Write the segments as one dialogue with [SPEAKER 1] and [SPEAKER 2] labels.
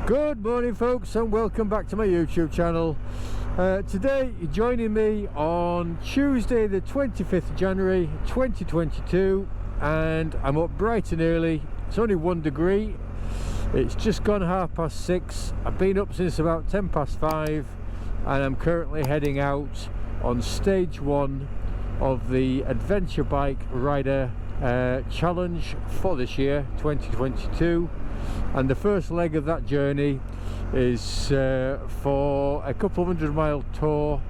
[SPEAKER 1] Good morning folks, and welcome back to my YouTube channel. Today you're joining me on Tuesday the 25th of January 2022, and I'm up bright and early. It's only 1 degree. It's just gone 6:30. I've been up since about 5:10, and I'm currently heading out on stage 1 of the Adventure Bike Rider Challenge for this year 2022. And the first leg of that journey is for a couple of 100-mile tour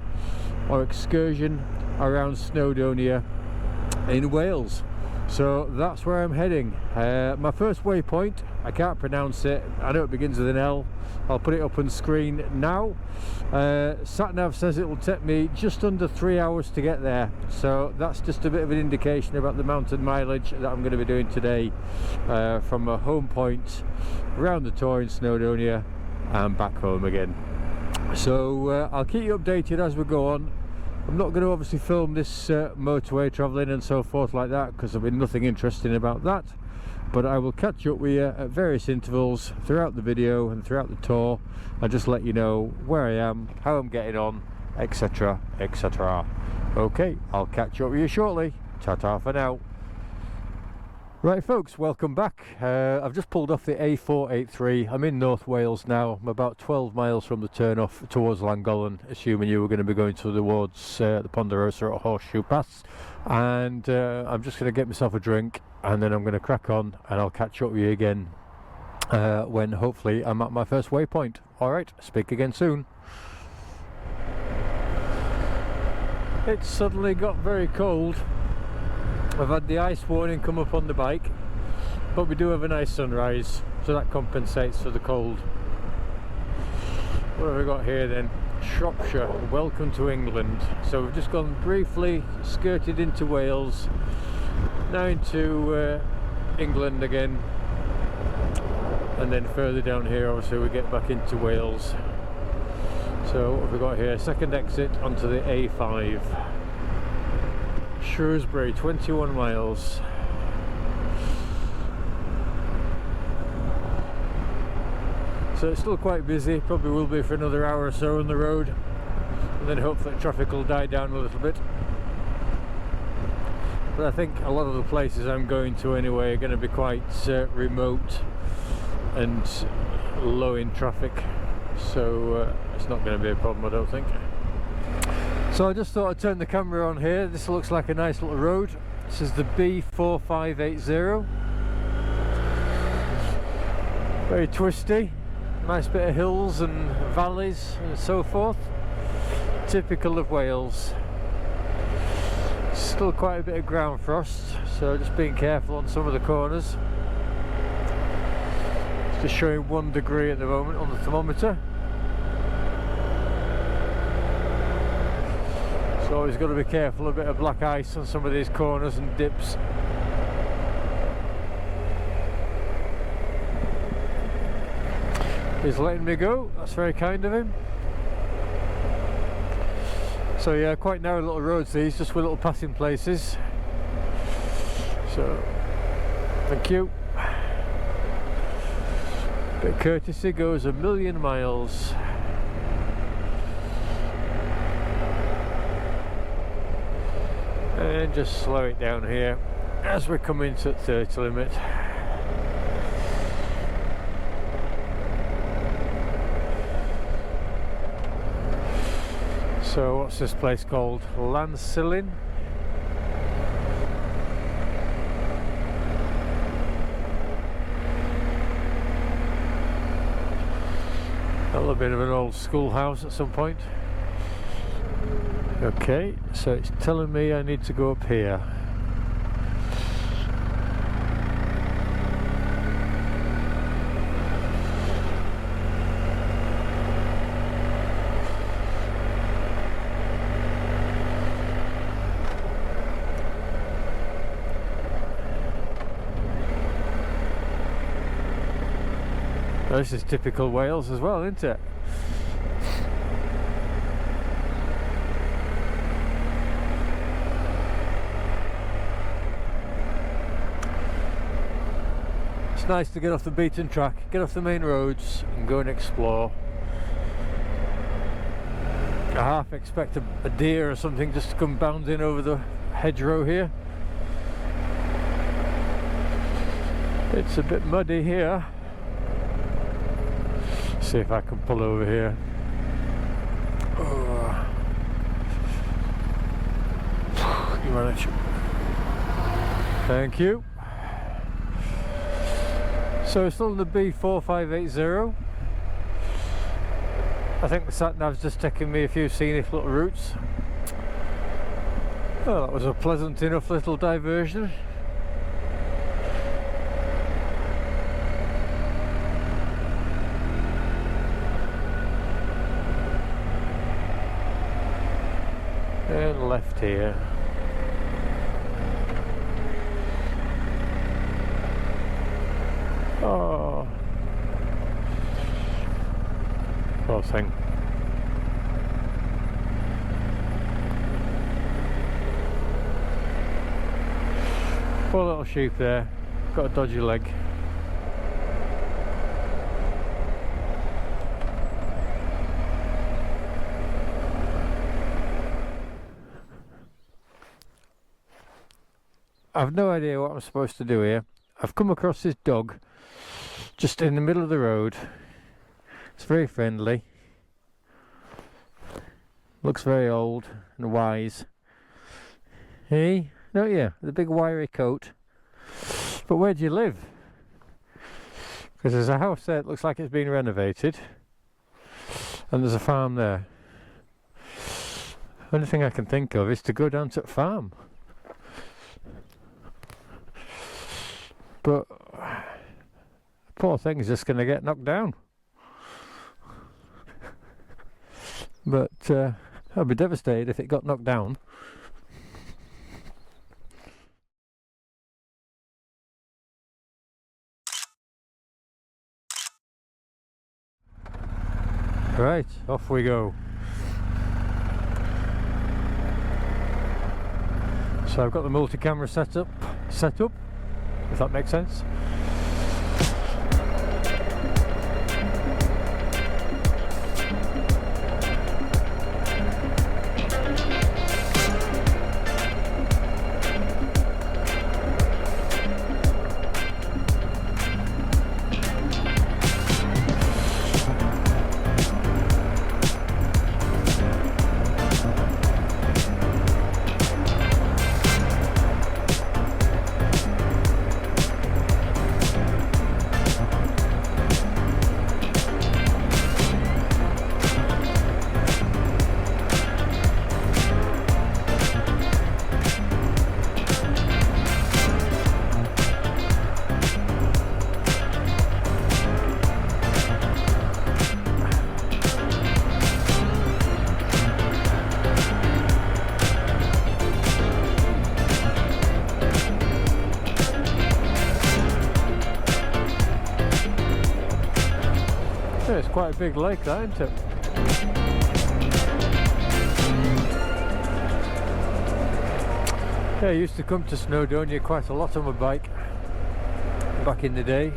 [SPEAKER 1] or excursion around Snowdonia in Wales. So that's where I'm heading. My first waypoint, I can't pronounce it, I know it begins with an L. I'll put it up on screen now. Sat-nav says it will take me just under 3 hours to get there, so that's just a bit of an indication about the mountain mileage that I'm going to be doing today, from a home point around the tour in Snowdonia and back home again. So I'll keep you updated as we go on. I'm not going to obviously film this motorway travelling and so forth like that, because there'll be nothing interesting about that, but I will catch up with you at various intervals throughout the video and throughout the tour, and just let you know where I am, how I'm getting on, etc, etc. Okay, I'll catch up with you shortly. Ta-ta for now. Right folks, welcome back. I've just pulled off the A483. I'm in North Wales now. I'm about 12 miles from the turn off towards Llangollen, assuming you were going to be going towards the Ponderosa or Horseshoe Pass. And I'm just going to get myself a drink, and then I'm going to crack on, and I'll catch up with you again when hopefully I'm at my first waypoint. Alright, speak again soon. It's suddenly got very cold. I've had the ice warning come up on the bike, but we do have a nice sunrise, so that compensates for the cold. What have we got here then? Shropshire, welcome to England. So we've just gone briefly, skirted into Wales, now into England again, and then further down here obviously we get back into Wales. So what have we got here? Second exit onto the A5. Shrewsbury, 21 miles. So it's still quite busy, probably will be for another hour or so on the road, and then hopefully traffic will die down a little bit. But I think a lot of the places I'm going to anyway are going to be quite remote and low in traffic, so it's not going to be a problem, I don't think. So I just thought I'd turn the camera on here. This looks like a nice little road. This is the B4580. Very twisty. Nice bit of hills and valleys and so forth. Typical of Wales. Still quite a bit of ground frost, so just being careful on some of the corners. It's just showing 1 degree at the moment on the thermometer. So always got to be careful, a bit of black ice on some of these corners and dips. He's letting me go, that's very kind of him. So yeah, quite narrow little roads these, just with little passing places. So, thank you. Bit of courtesy goes a million miles. And just slow it down here as we're coming to the 30 limit. So what's this place called? Lancillin? A little bit of an old schoolhouse at some point. Okay, so it's telling me I need to go up here. Now, this is typical Wales as well, isn't it? It's nice to get off the beaten track, get off the main roads and go and explore. I half expect a deer or something just to come bounding over the hedgerow here. It's a bit muddy here. See if I can pull over here. Oh. You manage. Thank you. So still on the B4580. I think the sat-nav's just taking me a few scenic little routes. Well, that was a pleasant enough little diversion. And left here. Oh, poor thing. Poor little sheep there, got a dodgy leg. I've no idea what I'm supposed to do here. I've come across this dog just in the middle of the road. It's very friendly. Looks very old and wise. Hey, don't you? The big wiry coat. But where do you live? Because there's a house there that looks like it's been renovated. And there's a farm there. The only thing I can think of is to go down to the farm. But the poor thing's just going to get knocked down. But I'd be devastated if it got knocked down. Right, off we go. So I've got the multi-camera set up, if that makes sense. It's quite a big lake, that, isn't it? Yeah, I used to come to Snowdonia quite a lot on my bike back in the day.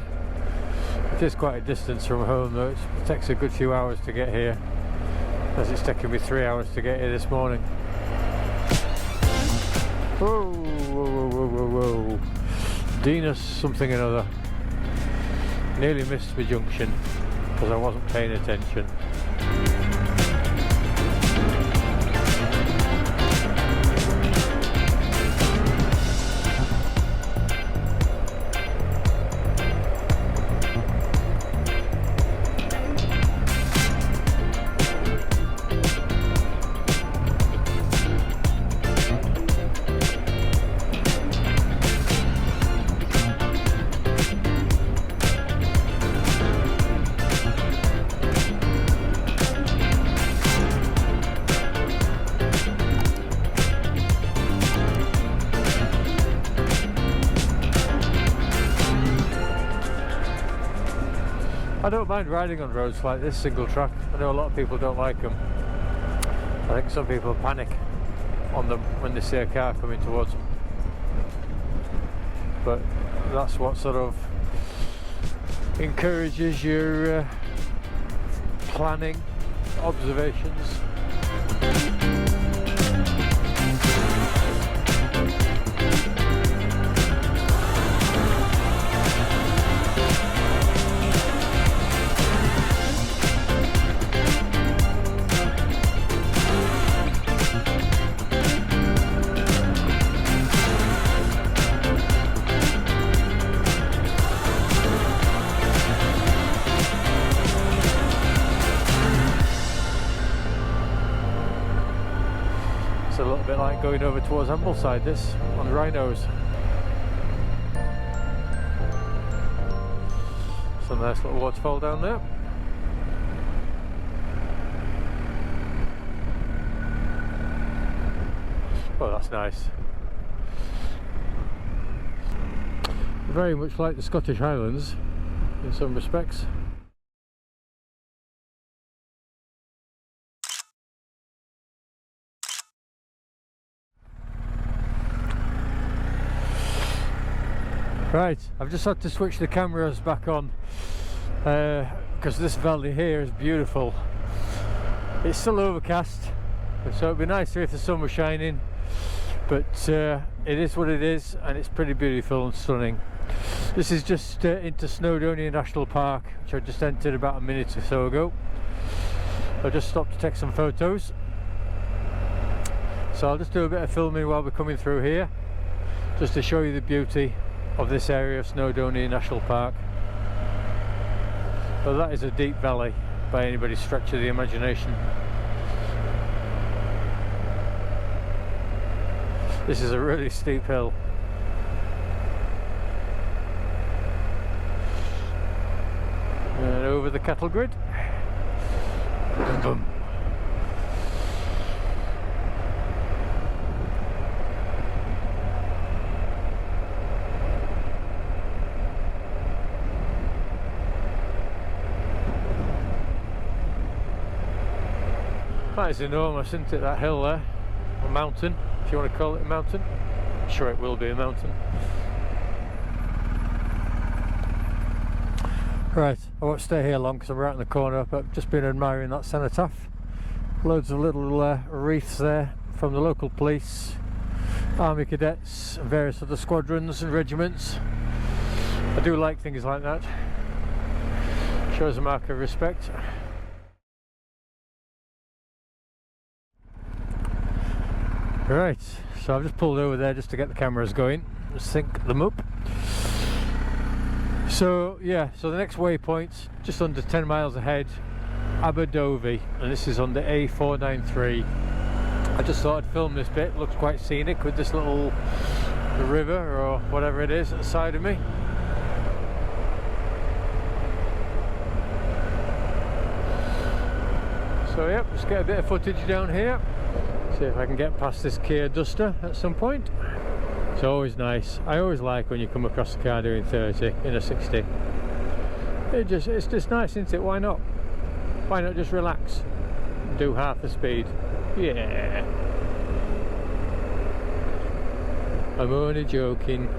[SPEAKER 1] It is quite a distance from home though. It takes a good few hours to get here, as it's taken me 3 hours to get here this morning. Whoa, whoa, whoa, whoa, whoa. Venus something another. Nearly missed the junction because I wasn't paying attention. I don't mind riding on roads like this, single track. I know a lot of people don't like them. I think some people panic on them when they see a car coming towards them. But that's what sort of encourages your planning, observations. A little bit like going over towards Ambleside, this on the rhinos. Some nice little waterfall down there. Oh, that's nice. Very much like the Scottish Highlands in some respects. Right, I've just had to switch the cameras back on because this valley here is beautiful. It's still overcast, so it'd be nicer if the sun was shining, but it is what it is, and it's pretty beautiful and stunning. This is just into Snowdonia National Park, which I just entered about a minute or so ago. I just stopped to take some photos, so I'll just do a bit of filming while we're coming through here, just to show you the beauty of this area of Snowdonia National Park. Well, that is a deep valley by anybody's stretch of the imagination. This is a really steep hill. And over the cattle grid. Boom, boom. That is enormous, isn't it, that hill there? A mountain, if you want to call it a mountain. I'm sure it will be a mountain. Right, I won't stay here long because I'm right in the corner, but I've just been admiring that cenotaph. Loads of little wreaths there from the local police, army cadets, and various other squadrons and regiments. I do like things like that. Shows a mark of respect. Right, so I've just pulled over there just to get the cameras going, sync them up. So yeah, so the next waypoint, just under 10 miles ahead, Aberdovey, and this is on the A493. I just thought I'd film this bit. Looks quite scenic with this little river or whatever it is at the side of me. So yep, just get a bit of footage down here. See if I can get past this Kia Duster at some point. It's always nice. I always like when you come across a car doing 30 in a 60. It's just nice, isn't it? Why not? Why not just relax and do half the speed? Yeah. I'm only joking.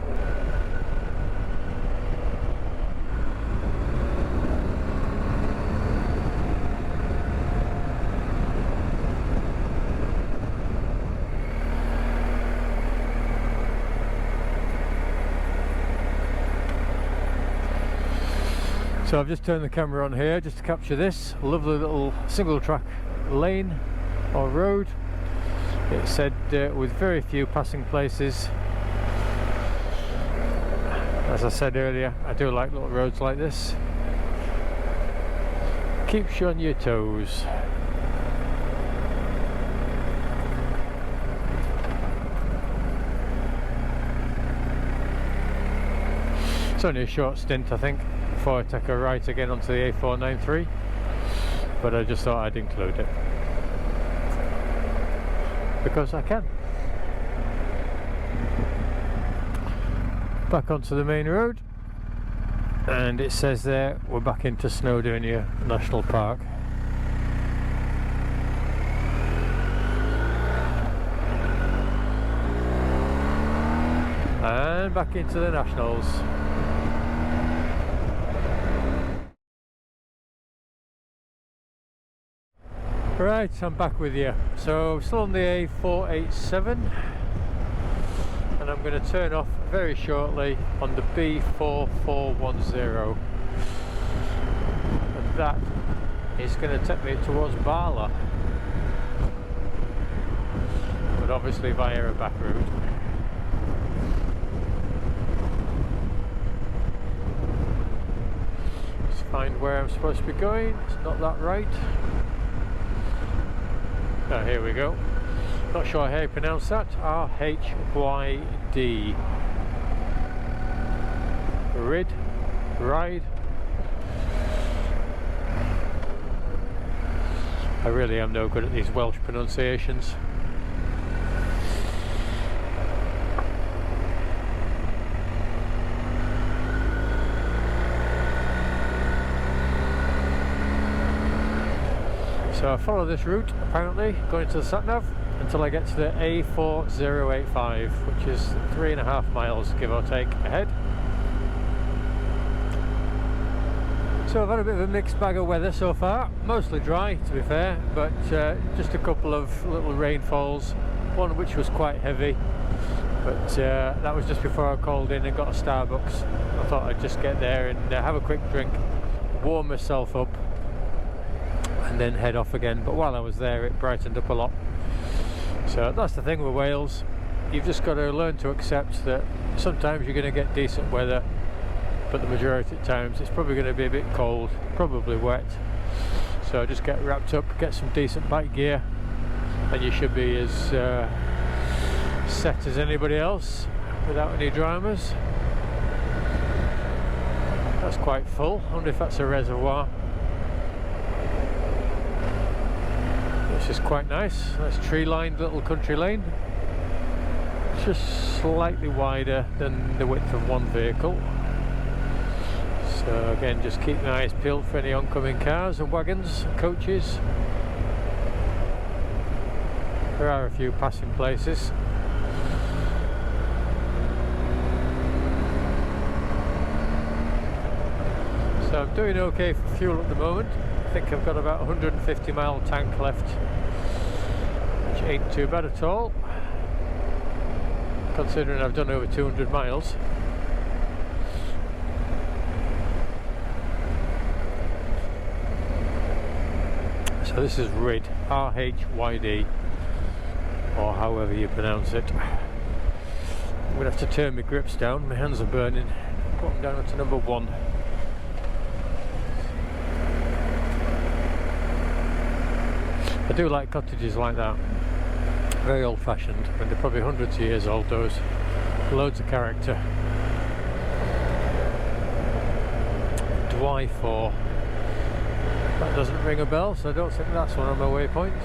[SPEAKER 1] So I've just turned the camera on here just to capture this lovely little single track lane or road. It said with very few passing places. As I said earlier, I do like little roads like this. Keeps you on your toes. It's only a short stint, I think, before I take a right again onto the A493, but I just thought I'd include it because I can. Back onto the main road, and it says there we're back into Snowdonia National Park. And back into the Nationals. Right, I'm back with you. So still on the A487, and I'm going to turn off very shortly on the B4410, and that is going to take me towards Bala, but obviously via a back route. Let's find where I'm supposed to be going. It's not that right. Oh, here we go. Not sure how you pronounce that. RHYD. Ride. I really am no good at these Welsh pronunciations. So I follow this route, apparently, going to the sat-nav until I get to the A4085, which is 3.5 miles, give or take, ahead. So I've had a bit of a mixed bag of weather so far, mostly dry to be fair, but just a couple of little rainfalls, one which was quite heavy, but that was just before I called in and got a Starbucks. I thought I'd just get there and have a quick drink, warm myself up, and then head off again. But while I was there, it brightened up a lot. So that's the thing with Wales, you've just got to learn to accept that sometimes you're going to get decent weather, but the majority of times it's probably going to be a bit cold, probably wet. So just get wrapped up, get some decent bike gear, and you should be as set as anybody else without any dramas. That's quite full. I wonder if that's a reservoir. This is quite nice. Nice tree-lined little country lane. Just slightly wider than the width of one vehicle. So again, just keep my eyes peeled for any oncoming cars and wagons, coaches. There are a few passing places. So I'm doing okay for fuel at the moment. I think I've got about 150 mile tank left, which ain't too bad at all, considering I've done over 200 miles. So this is RHYD, R-H-Y-D, or however you pronounce it. I'm going to have to turn my grips down, my hands are burning. Put them down to number 1. I do like cottages like that, very old fashioned, and they're probably hundreds of years old, those. Loads of character. Dwyfor. That doesn't ring a bell, so I don't think that's one of my waypoints.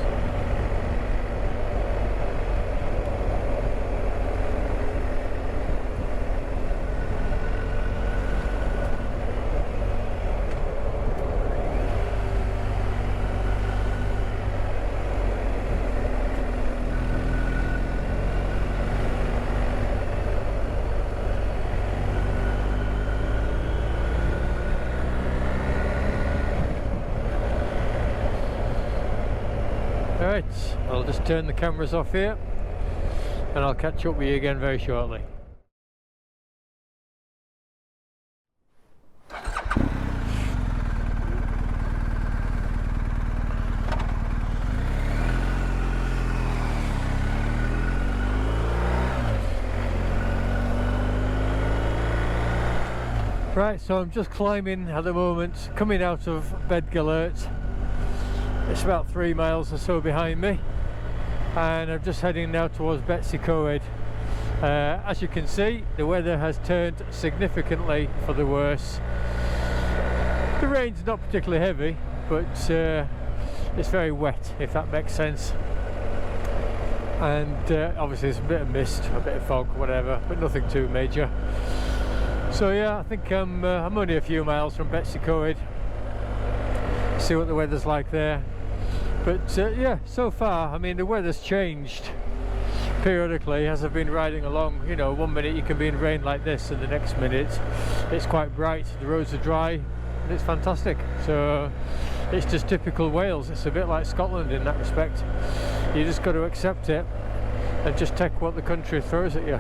[SPEAKER 1] Right, I'll just turn the cameras off here and I'll catch up with you again very shortly. Right, so I'm just climbing at the moment, coming out of Bedgallert. It's about 3 miles or so behind me, and I'm just heading now towards Betsy Coed. As you can see, the weather has turned significantly for the worse. The rain's not particularly heavy, but it's very wet, if that makes sense. And obviously there's a bit of mist, a bit of fog, whatever, but nothing too major. So yeah, I think I'm only a few miles from Betsy Coed. See what the weather's like there. But yeah, so far, I mean, the weather's changed periodically as I've been riding along. You know, 1 minute you can be in rain like this, and the next minute it's quite bright, the roads are dry, and it's fantastic. So It's just typical Wales. It's a bit like Scotland in that respect. You just got to accept it and just take what the country throws at you.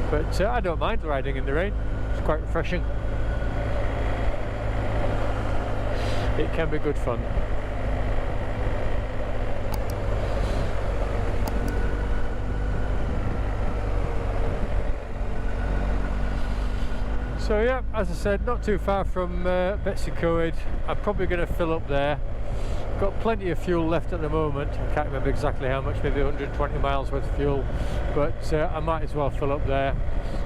[SPEAKER 1] But I don't mind riding in the rain. It's quite refreshing. It can be good fun. So yeah, as I said, not too far from Betsy Coed. I'm probably going to fill up there. Got plenty of fuel left at the moment. I can't remember exactly how much, maybe 120 miles worth of fuel, but I might as well fill up there.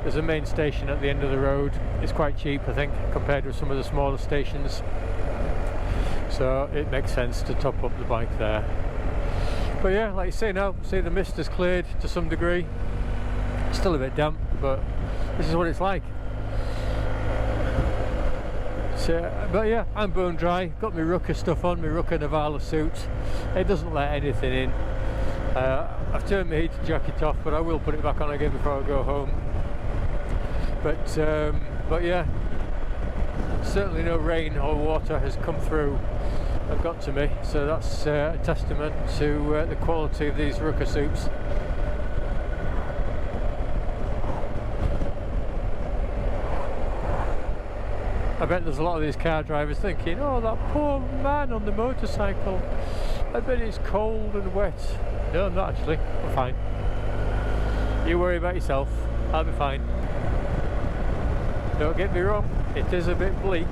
[SPEAKER 1] There's a main station at the end of the road. It's quite cheap, I think, compared with some of the smaller stations, so it makes sense to top up the bike there. But yeah, like you say now, see the mist has cleared to some degree. It's still a bit damp, but this is what it's like. But yeah, I'm bone dry. Got my Rucker stuff on, my Rucker Navala suit. It doesn't let anything in. I've turned my heater jacket off, but I will put it back on again before I go home. But yeah, certainly no rain or water has come through and got to me, so that's a testament to the quality of these Rucker suits. I bet there's a lot of these car drivers thinking, oh, that poor man on the motorcycle, I bet he's cold and wet. No, I'm not actually, I'm fine. You worry about yourself, I'll be fine. Don't get me wrong, it is a bit bleak,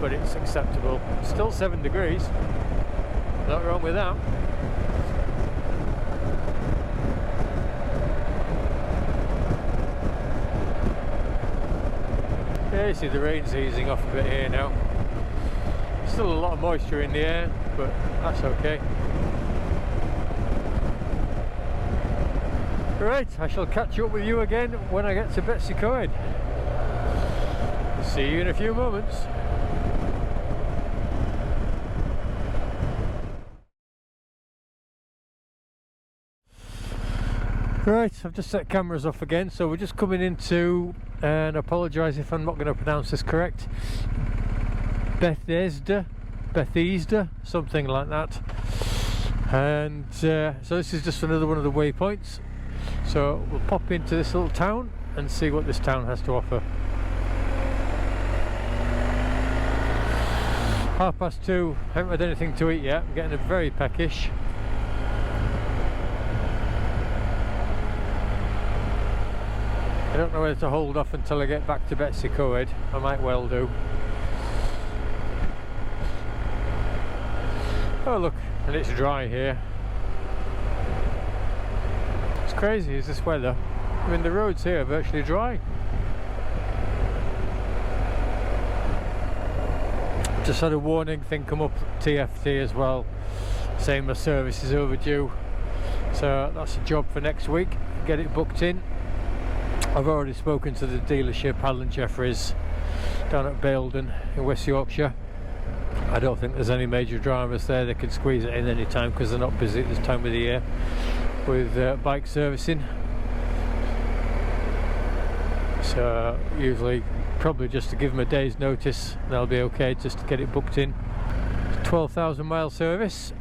[SPEAKER 1] but it's acceptable. Still 7 degrees, not wrong with that. Yeah, you see the rain's easing off a bit here now. Still a lot of moisture in the air, but that's okay. Right, I shall catch up with you again when I get to Betsy Coed. See you in a few moments. Right, I've just set cameras off again, so we're just coming into, and I apologise if I'm not going to pronounce this correct, Bethesda, something like that. And so this is just another one of the waypoints. So we'll pop into this little town and see what this town has to offer. 2:30, haven't had anything to eat yet, I'm getting very peckish. I don't know whether to hold off until I get back to Betsy Coed. I might well do. Oh look, and it's dry here. It's crazy, is this weather? I mean, the roads here are virtually dry. Just had a warning thing come up TFT as well, saying my service is overdue. So that's a job for next week, get it booked in. I've already spoken to the dealership, Alan Jeffries, down at Baildon in West Yorkshire. I don't think there's any major dramas there. They can squeeze it in any time because they're not busy at this time of the year with bike servicing. So usually probably just to give them a day's notice, they'll be okay just to get it booked in. 12,000 mile service,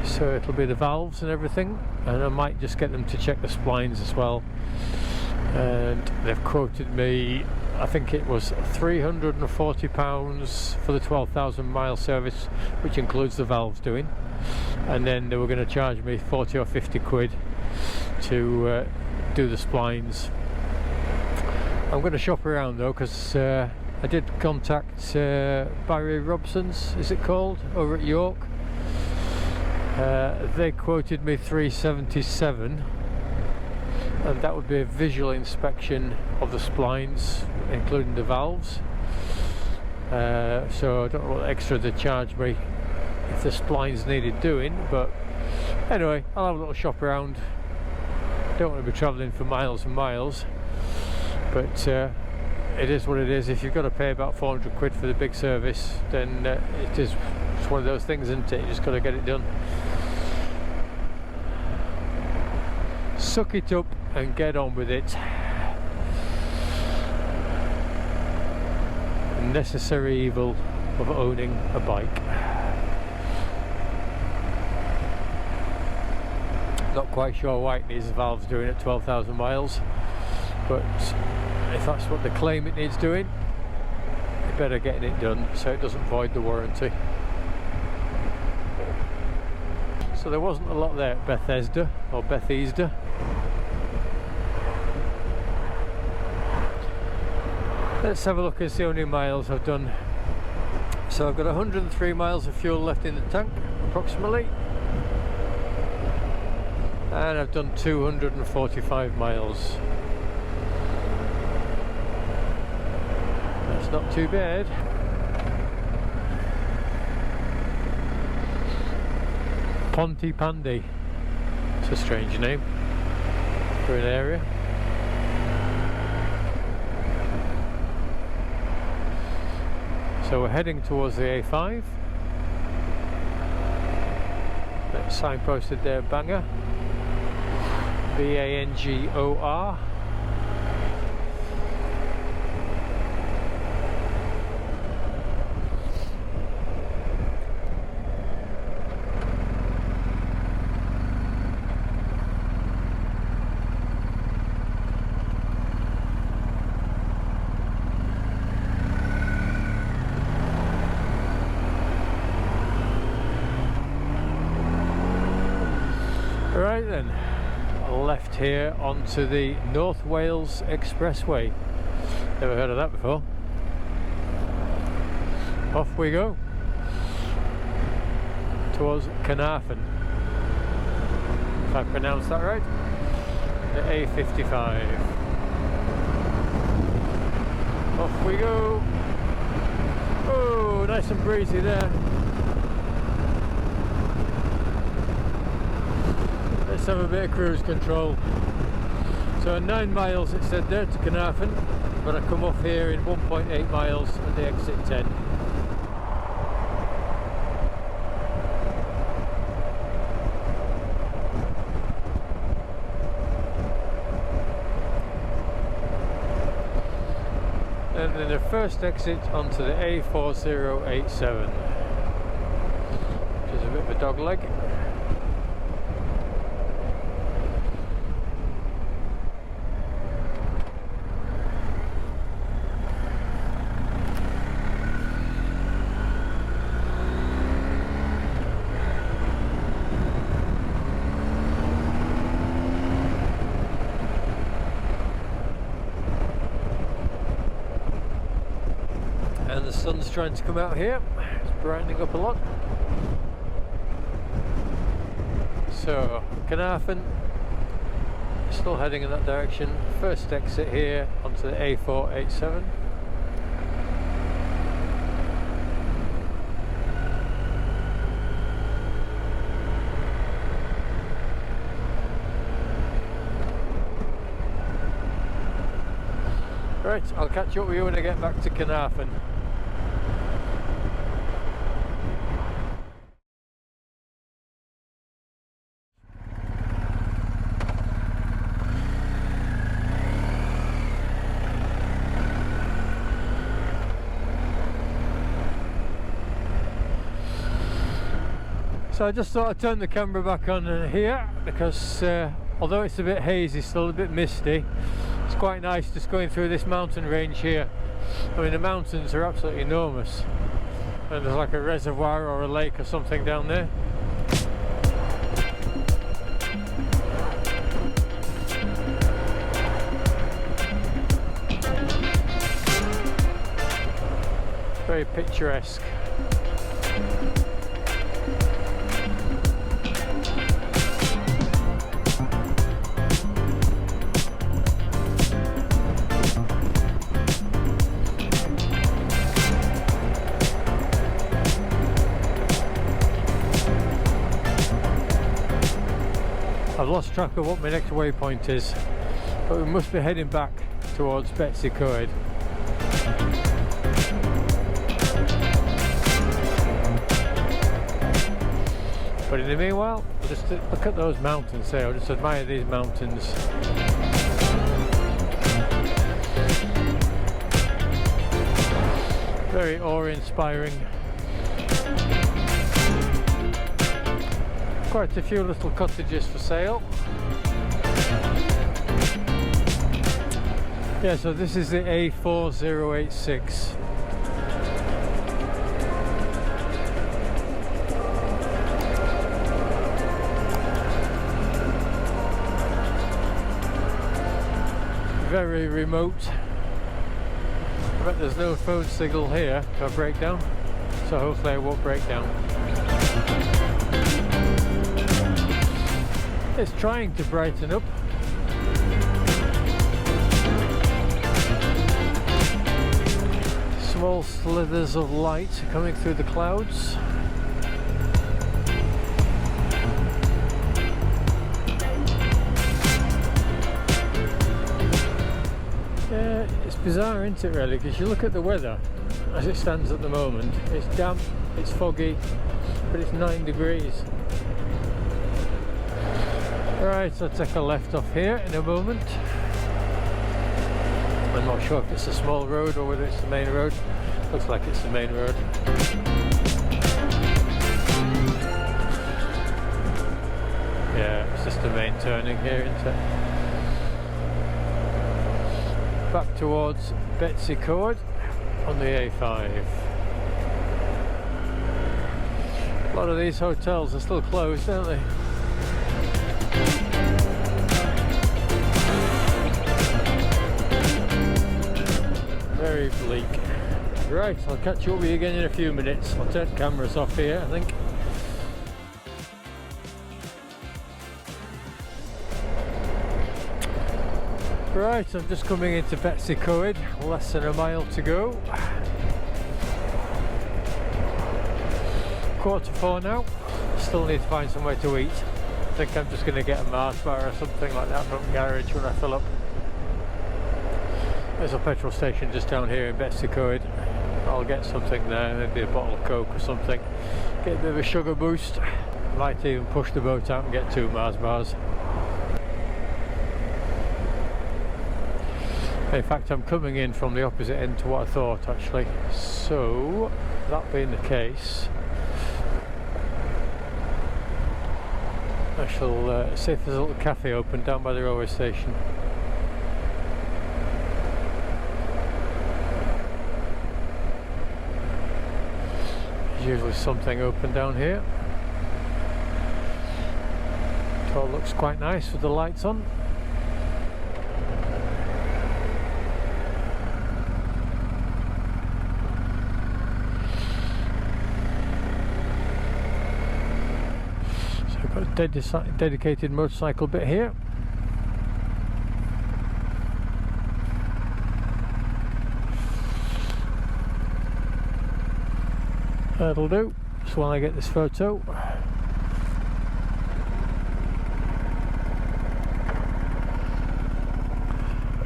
[SPEAKER 1] so it'll be the valves and everything, and I might just get them to check the splines as well. And they've quoted me, I think it was £340 for the 12,000 mile service, which includes the valves doing, and then they were going to charge me 40 or 50 quid to do the splines. I'm going to shop around though, because I did contact Barry Robson's, is it called, over at York. They quoted me 377, and that would be a visual inspection of the splines, including the valves. So I don't know what extra they charge me if the splines needed doing, but anyway, I'll have a little shop around. Don't want to be travelling for miles and miles, but it is what it is. If you've got to pay about 400 quid for the big service, then it's one of those things, isn't it? You just got to get it done. Suck it up and get on with it. Necessary evil. of owning a bike. Not quite sure why it needs valves doing at 12,000 miles, but if that's what they claim it needs doing, they better getting it done so it doesn't void the warranty. So there wasn't a lot there at Bethesda or Bethesda. Let's have a look and see how many miles I've done. So I've got 103 miles of fuel left in the tank approximately, and I've done 245 miles. That's not too bad. Pontypandy, it's a strange name for an area. So we're heading towards the A5. That's signposted there, Bangor. B-A-N-G-O-R. Right then, left here onto the North Wales Expressway. Never heard of that before. Off we go towards Carnarvon, if I pronounced that right. The A55. Off we go. Oh, nice and breezy there. Let's have a bit of cruise control. So 9 miles it said there to Carnarvon, but I come off here in 1.8 miles at the exit 10. And then the first exit onto the A4087, which is a bit of a dog leg. And the sun's trying to come out here, it's brightening up a lot. So, Carnarvon, still heading in that direction. First exit here onto the A487. Right, I'll catch up with you when I get back to Carnarvon. So I just thought I'd turn the camera back on here because although it's a bit hazy, still a bit misty, it's quite nice just going through this mountain range here. I mean, the mountains are absolutely enormous, and there's like a reservoir or a lake or something down there. Very picturesque. I've lost track of what my next waypoint is, but we must be heading back towards Betsy Coed. But in the meanwhile, I'll just look at those mountains there. I'll just admire these mountains. Very awe-inspiring. Quite a few little cottages for sale. Yeah, so this is the A4086. Very remote. I bet there's no phone signal here to a breakdown, so hopefully I won't break down. It's trying to brighten up. Small slithers of light coming through the clouds. Yeah, it's bizarre, isn't it, really? Because you look at the weather as it stands at the moment. It's damp, it's foggy, but it's 9 degrees. Right, I'll take a left off here in a moment. I'm not sure if it's a small road or whether it's the main road. Looks like it's the main road. Yeah, it's just the main turning here, isn't it? Back towards Betsy Coed on the A5. A lot of these hotels are still closed, aren't they? Very bleak. Right, I'll catch up with you again in a few minutes. I'll turn cameras off here, I think. Right, I'm just coming into Betsy Coed, less than a mile to go. 3:45 now. Still need to find somewhere to eat. I think I'm just going to get a Mars bar or something like that from the garage when I fill up. There's a petrol station just down here in Betsy Coed. I'll get something there, maybe a bottle of Coke or something. Get a bit of a sugar boost. Might even push the boat out and get 2 Mars bars. In fact, I'm coming in from the opposite end to what I thought, actually. So, that being the case, I shall see if there's a little cafe open down by the railway station. There's usually something open down here. It all looks quite nice with the lights on. Dedicated motorcycle bit here. That'll do, just while I get this photo.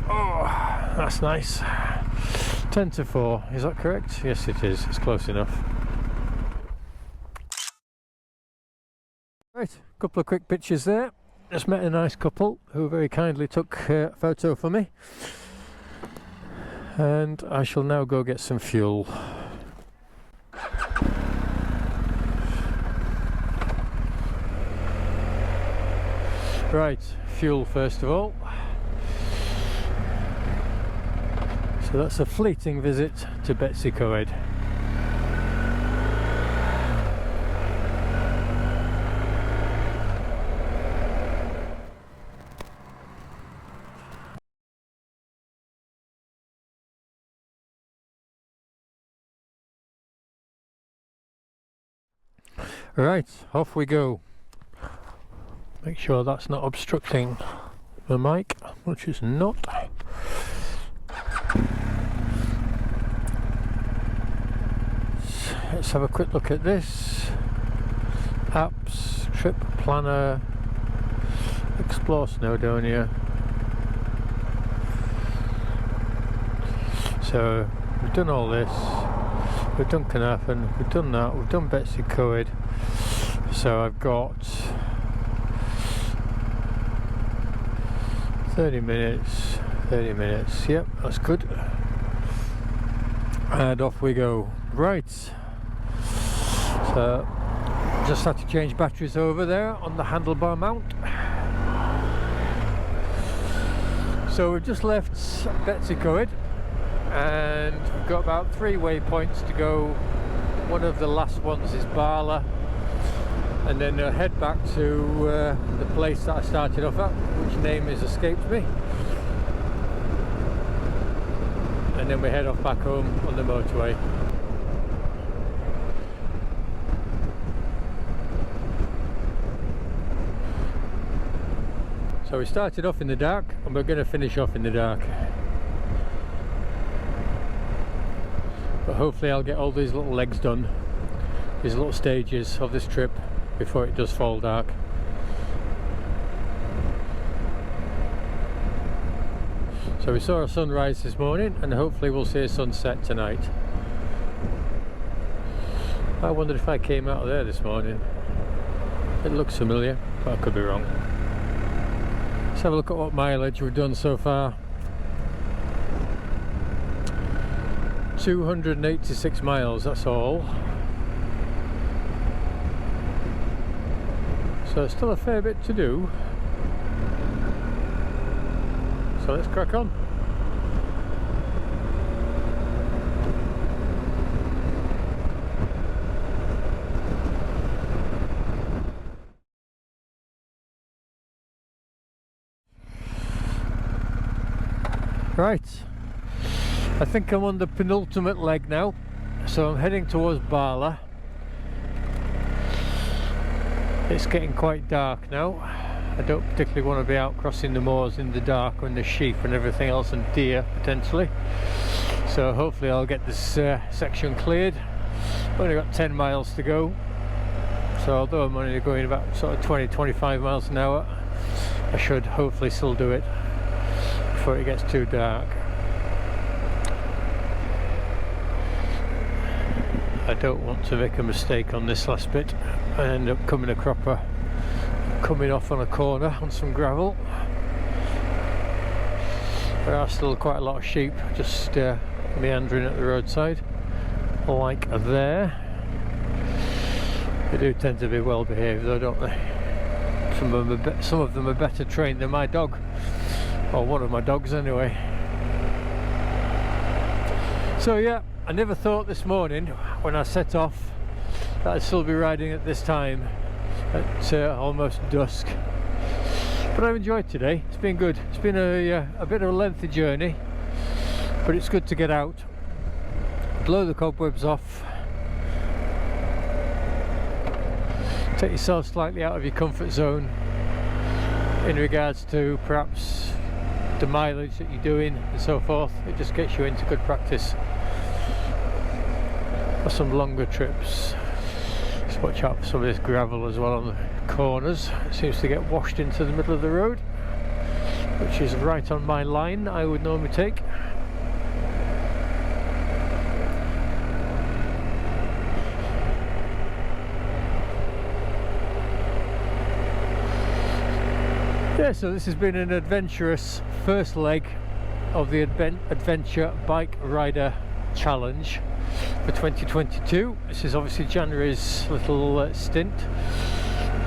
[SPEAKER 1] Oh, that's nice. 10 to 4, is that correct? Yes it is, it's close enough. Right, a couple of quick pictures there. Just met a nice couple who very kindly took a photo for me. And I shall now go get some fuel. Right, fuel first of all. So that's a fleeting visit to Betsy Coed. Right, off we go. Make sure that's not obstructing the mic, which is not. Let's have a quick look at this. Apps, trip planner, explore Snowdonia. So we've done all this. We've done Carnarvon, we've done that, we've done Betsy Coed. So I've got 30 minutes, yep, that's good. and off we go. Right, so just had to change batteries over there on the handlebar mount. So we've just left Betsy Coed and we've got about 3 waypoints to go. One of the last ones is Barla, and then head back to the place that I started off at, which name has escaped me, and then we head off back home on the motorway. So we started off in the dark and we're going to finish off in the dark, but hopefully I'll get all these little legs done, these little stages of this trip, before it does fall dark. So we saw a sunrise this morning and hopefully we'll see a sunset tonight. I wondered if I came out of there this morning. It looks familiar, but I could be wrong. Let's have a look at what mileage we've done so far. 286 miles, that's all. So still a fair bit to do. So let's crack on. Right, I think I'm on the penultimate leg now, so I'm heading towards Barla. It's getting quite dark now. I don't particularly want to be out crossing the moors in the dark when there's sheep and everything else, and deer potentially. So hopefully I'll get this section cleared. Only got 10 miles to go, so although I'm only going about sort of 20-25 miles an hour, I should hopefully still do it before it gets too dark. I don't want to make a mistake on this last bit and end up coming off on a corner on some gravel. There are still quite a lot of sheep just meandering at the roadside, like there. They do tend to be well behaved though, don't they? Some of them are better trained than my dog, or one of my dogs anyway. So yeah, I never thought this morning when I set off that I'd still be riding at this time at almost dusk, but I've enjoyed today. It's been good. It's been a bit of a lengthy journey, but it's good to get out, blow the cobwebs off, take yourself slightly out of your comfort zone in regards to perhaps the mileage that you're doing and so forth. It just gets you into good practice for some longer trips. Just watch out for some of this gravel as well on the corners. It seems to get washed into the middle of the road, which is right on my line I would normally take. Yeah, so this has been an adventurous first leg of the Adventure Bike Rider Challenge for 2022. This is obviously January's little stint,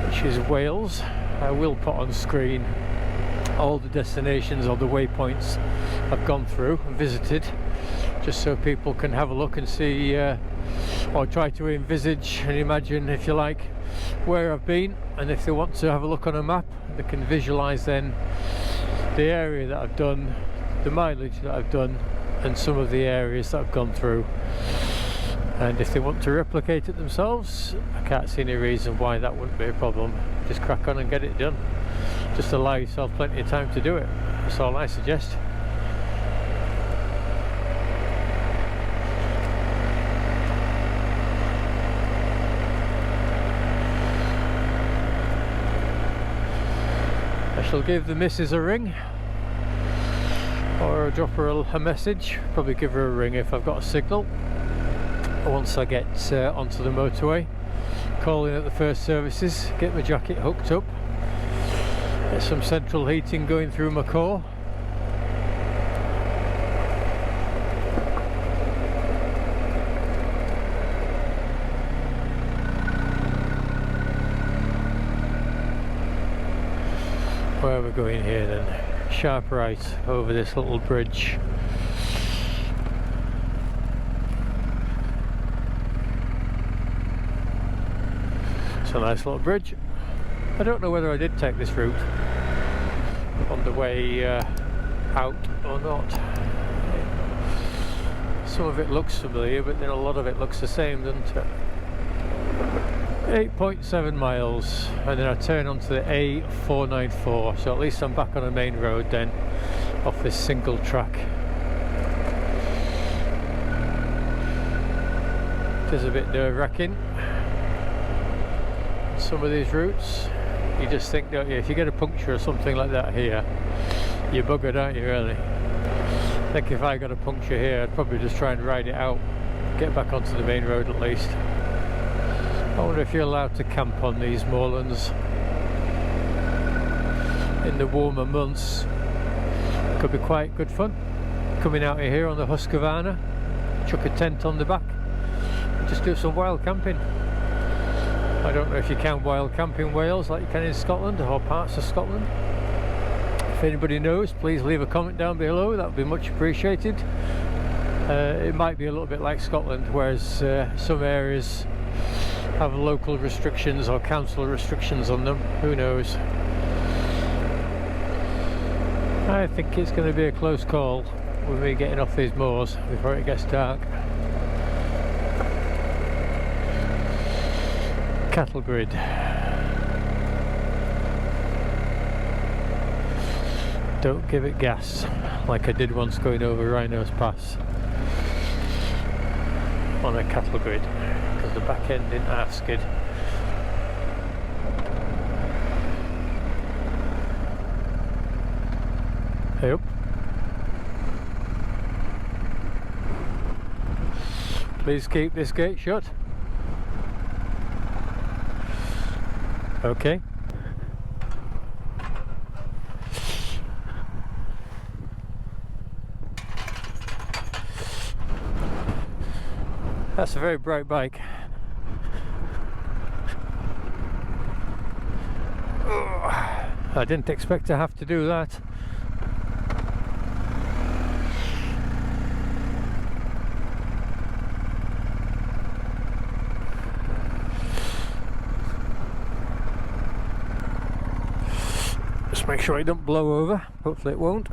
[SPEAKER 1] which is Wales. I will put on screen all the destinations or the waypoints I've gone through and visited, just so people can have a look and see, or try to envisage and imagine, if you like, where I've been, and if they want to have a look on a map, they can visualize then the area that I've done, the mileage that I've done, and some of the areas that I've gone through. And if they want to replicate it themselves, I can't see any reason why that wouldn't be a problem. Just crack on and get it done. Just allow yourself plenty of time to do it. That's all I suggest. I shall give the missus a ring, or drop her a message. Probably give her a ring if I've got a signal. Once I get onto the motorway, call in at the first services, get my jacket hooked up, get some central heating going through my core, Where are we going here then? Sharp right over this little bridge. It's a nice little bridge. I don't know whether I did take this route on the way out or not. Some of it looks familiar, but then a lot of it looks the same, doesn't it? 8.7 miles, and then I turn onto the A494, so at least I'm back on a main road then, off this single track. It is a bit nerve-wracking. Some of these routes, you just think, don't you, if you get a puncture or something like that here, you're buggered, aren't you, really? I think if I got a puncture here, I'd probably just try and ride it out, get back onto the main road at least. I wonder if you're allowed to camp on these moorlands in the warmer months. Could be quite good fun. Coming out of here on the Husqvarna, chuck a tent on the back, and just do some wild camping. I don't know if you can wild camp in Wales like you can in Scotland or parts of Scotland. If anybody knows, please leave a comment down below, that would be much appreciated. It might be a little bit like Scotland, whereas some areas have local restrictions or council restrictions on them, who knows. I think it's going to be a close call with me getting off these moors before it gets dark. Cattle grid. Don't give it gas like I did once going over Rhino's Pass on a cattle grid, because the back end didn't half skid. Hey up. Please keep this gate shut. Okay. That's a very bright bike. I didn't expect to have to do that. Just make sure it don't blow over. Hopefully it won't.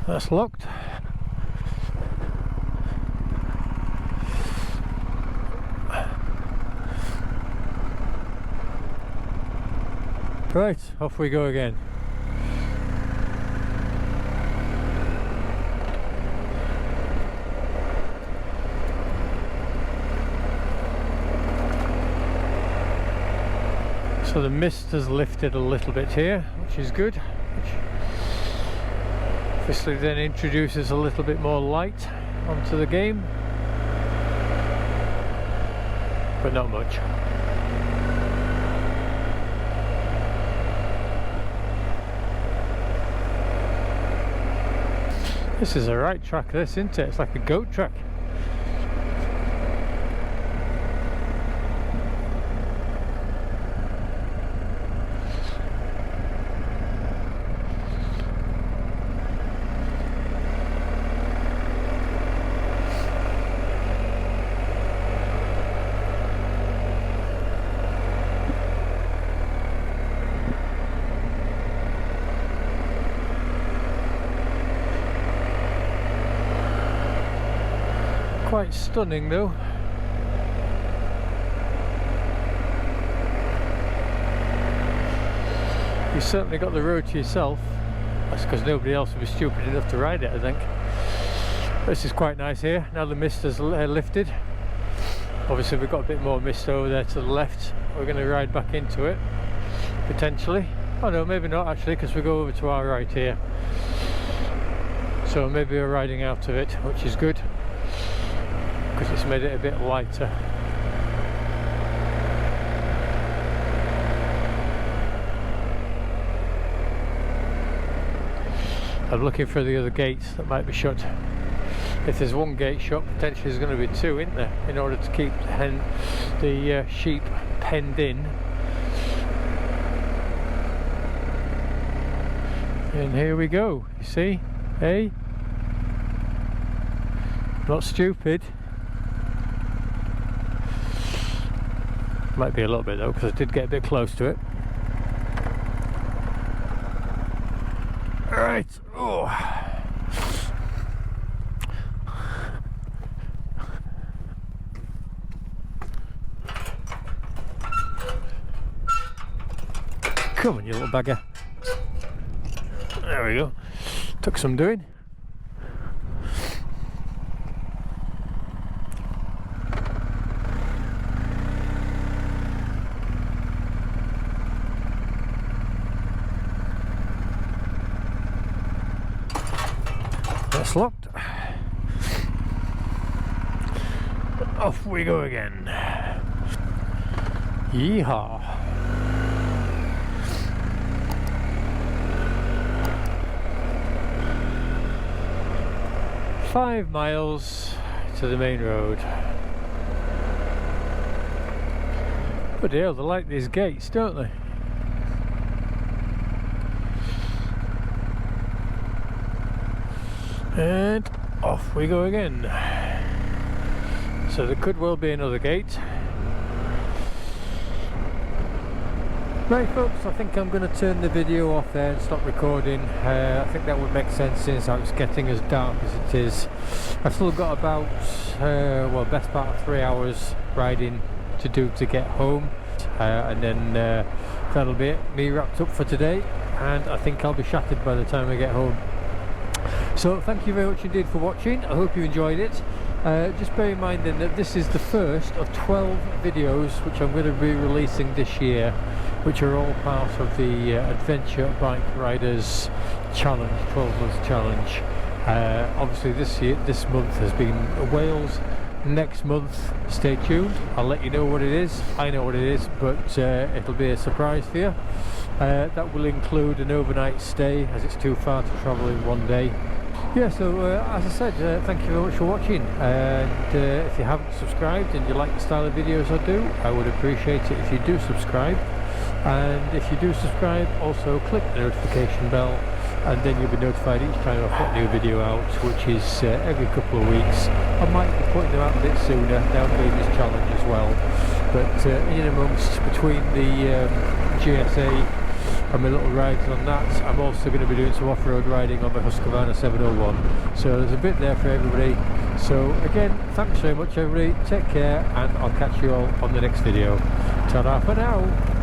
[SPEAKER 1] That's locked. Right, off we go again. So the mist has lifted a little bit here, which is good. Obviously then introduces a little bit more light onto the game, but not much. This is a right track, this, isn't it? It's like a goat track. Quite stunning though. You certainly got the road to yourself. That's because nobody else would be stupid enough to ride it, I think. This is quite nice here. Now the mist has lifted. Obviously we've got a bit more mist over there to the left. We're going to ride back into it, potentially. Oh no, maybe not actually, because we go over to our right here. So maybe we're riding out of it, which is good, because it's made it a bit lighter. I'm looking for the other gates that might be shut. if there's one gate shut, potentially there's going to be two, isn't there, in order to keep the sheep penned in. And here we go, you see, hey? Not stupid. Might be a little bit though, because I did get a bit close to it. Right, oh. Come on, you little bagger. There we go. Took some doing. That's locked. Off we go again. Yeehaw. "5 miles to the main road." But hell, they like these gates, don't they? And off we go again. So there could well be another gate. Right folks, I think I'm going to turn the video off there and stop recording. I think that would make sense since it's getting as dark as it is. I've still got about, well, best part of 3 hours riding to do to get home. And then that'll be it, me wrapped up for today. And I think I'll be shattered by the time I get home. So thank you very much indeed for watching. I hope you enjoyed it. Just bear in mind then that this is the first of 12 videos which I'm going to be releasing this year, which are all part of the Adventure Bike Riders Challenge, 12 month challenge. Obviously this month has been Wales. Next month, stay tuned. I'll let you know what it is. I know what it is, but it'll be a surprise for you. That will include an overnight stay, as it's too far to travel in one day. Yeah, so as I said, thank you very much for watching, and if you haven't subscribed and you like the style of videos I do, I would appreciate it if you do subscribe. And if you do subscribe, also click the notification bell, and then you'll be notified each time I put a new video out, which is every couple of weeks. I might be putting them out a bit sooner, now doing this challenge as well. But in amongst, between the GSA and my little rides on that, I'm also going to be doing some off-road riding on my Husqvarna 701. So there's a bit there for everybody. So again, thanks very much everybody, take care, and I'll catch you all on the next video. Ta-ra for now!